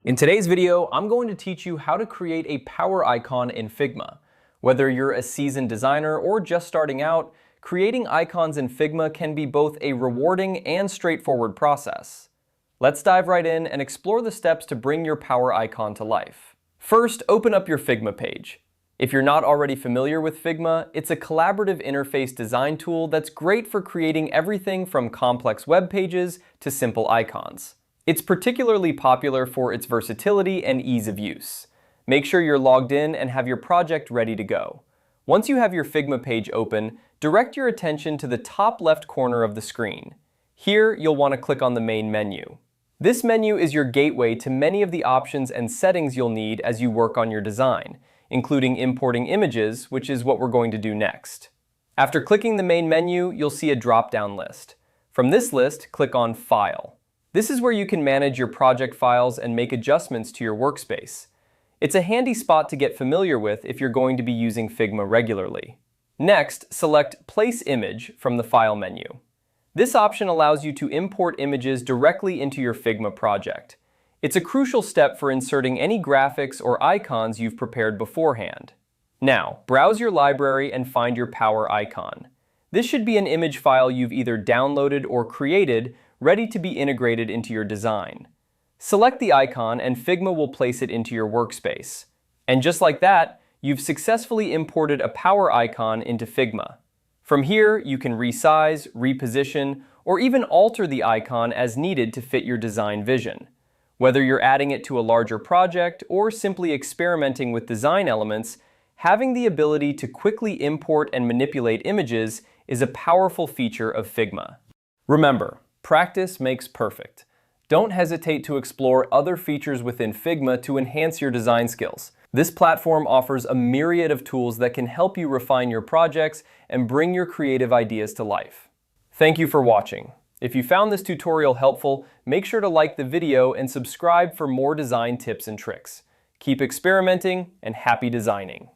In today's video, I'm going to teach you how to create a power icon in Figma. Whether you're a seasoned designer or just starting out, creating icons in Figma can be both a rewarding and straightforward process. Let's dive right in and explore the steps to bring your power icon to life. First, open up your Figma page. If you're not already familiar with Figma, it's a collaborative interface design tool that's great for creating everything from complex web pages to simple icons. It's particularly popular for its versatility and ease of use. Make sure you're logged in and have your project ready to go. Once you have your Figma page open, direct your attention to the top left corner of the screen. Here, you'll want to click on the main menu. This menu is your gateway to many of the options and settings you'll need as you work on your design, including importing images, which is what we're going to do next. After clicking the main menu, you'll see a drop-down list. From this list, click on File. This is where you can manage your project files and make adjustments to your workspace. It's a handy spot to get familiar with if you're going to be using Figma regularly. Next, select Place Image from the File menu. This option allows you to import images directly into your Figma project. It's a crucial step for inserting any graphics or icons you've prepared beforehand. Now, browse your library and find your power icon. This should be an image file you've either downloaded or created, ready to be integrated into your design. Select the icon and Figma will place it into your workspace. And just like that, you've successfully imported a power icon into Figma. From here, you can resize, reposition, or even alter the icon as needed to fit your design vision. Whether you're adding it to a larger project or simply experimenting with design elements, having the ability to quickly import and manipulate images is a powerful feature of Figma. Remember, practice makes perfect. Don't hesitate to explore other features within Figma to enhance your design skills. This platform offers a myriad of tools that can help you refine your projects and bring your creative ideas to life. Thank you for watching. If you found this tutorial helpful, make sure to like the video and subscribe for more design tips and tricks. Keep experimenting and happy designing.